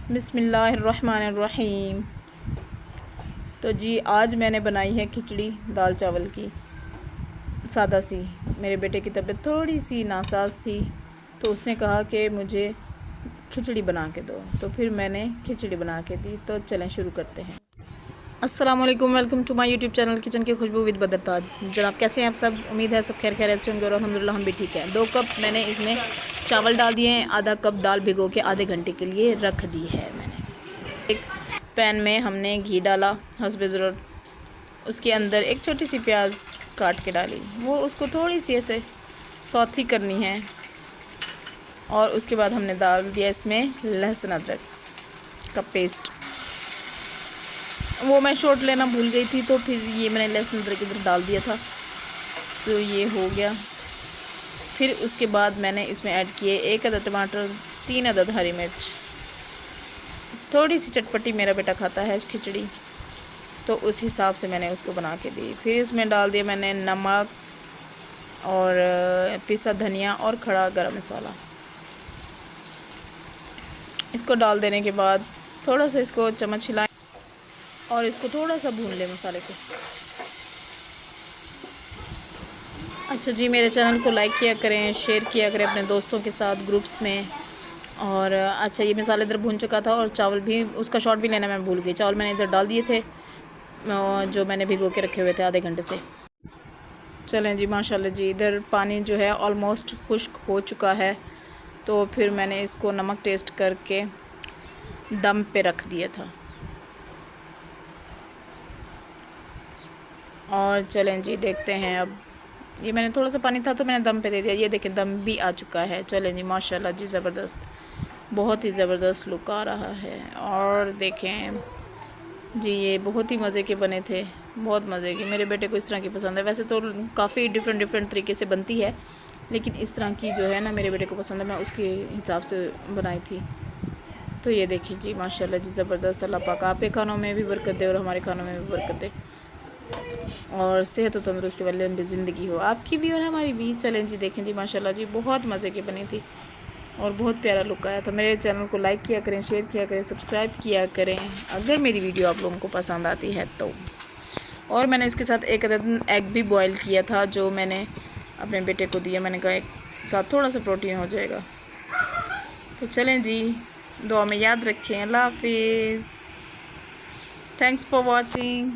बिस्मिल्लाहिर्रहमानिर्रहीम। तो जी आज मैंने बनाई है खिचड़ी दाल चावल की, सादा सी। मेरे बेटे की तबीयत थोड़ी सी नासाज थी तो उसने कहा कि मुझे खिचड़ी बना के दो, तो फिर मैंने खिचड़ी बना के दी। तो चलें शुरू करते हैं। अस्सलाम वालेकुम, welcome to my YouTube channel kitchen की खुशबू विद बदरताज। जनाब कैसे हैं आप सब? उम्मीद है सब खैर खैरियत से होंगे और अल्हम्दुलिल्लाह हम भी ठीक हैं। 2 कप मैंने इसमें चावल डाल दिए हैं, आधा कप दाल भिगो के आधे घंटे के लिए रख दी है मैंने। एक पैन में हमने घी डाला हस्बे ज़रूरत, उसके अंदर एक छोटी सी प्याज काट के डाली, वो उसको थोड़ी सी ऐसे सौथी करनी है। और उसके बाद हमने डाल दिया इसमें लहसुन अदरक का पेस्ट। वो मैं शॉट लेना भूल गई थी तो फिर ये मैंने लहसुन अदरक इधर डाल दिया था, तो ये हो गया। फिर उसके बाद मैंने इसमें ऐड किए 1 अदद टमाटर, 3 अदद हरी मिर्च। थोड़ी सी चटपटी मेरा बेटा खाता है खिचड़ी, तो उस हिसाब से मैंने उसको बना के दी। फिर इसमें डाल दिया मैंने नमक और पिसा धनिया और खड़ा गरम मसाला। इसको डाल देने के बाद थोड़ा सा इसको चम्मच हिलाएं और इसको थोड़ा सा भून लें मसाले को। अच्छा जी, मेरे चैनल को लाइक किया करें, शेयर किया करें अपने दोस्तों के साथ ग्रुप्स में। और अच्छा, ये मसाले इधर भून चुका था और चावल भी, उसका शॉट भी लेना मैं भूल गई। चावल मैंने इधर डाल दिए थे जो मैंने भिगो के रखे हुए थे आधे घंटे से। चलें जी, माशाल्लाह जी, इधर पानी जो है ऑलमोस्ट खुश्क हो चुका है। तो फिर मैंने इसको नमक टेस्ट करके दम पे रख दिया था। और चलें जी देखते हैं। अब ये मैंने थोड़ा सा पानी था तो मैंने दम पे दे दिया। ये देखें दम भी आ चुका है। चलें जी, माशाल्लाह जी, ज़बरदस्त, बहुत ही ज़बरदस्त लुक आ रहा है। और देखें जी, ये बहुत ही मज़े के बने थे, बहुत मज़े के। मेरे बेटे को इस तरह की पसंद है। वैसे तो काफ़ी डिफरेंट तरीके से बनती है, लेकिन इस तरह की जो है ना मेरे बेटे को पसंद है, मैं उसके हिसाब से बनाई थी। तो ये देखिए जी, माशाल्लाह जी, ज़बरदस्त। अल्लाह पाक आपके खानों में भी बरकत दे और हमारे खानों में भी बरकत दे, और सेहत और तंदुरुस्ती वाली लंबी ज़िंदगी हो आपकी भी और हमारी भी। चलें जी देखें जी, माशाल्लाह जी, बहुत मज़े की बनी थी और बहुत प्यारा लुक आया था। मेरे चैनल को लाइक किया करें, शेयर किया करें, सब्सक्राइब किया करें अगर मेरी वीडियो आप लोगों को पसंद आती है तो। और मैंने इसके साथ 1 अदद एग भी बॉयल किया था जो मैंने अपने बेटे को दिया। मैंने कहा एक साथ थोड़ा सा प्रोटीन हो जाएगा। तो चलें जी, दुआ में याद रखें। अल्लाह हाफिज़, थैंक्स फॉर वॉचिंग।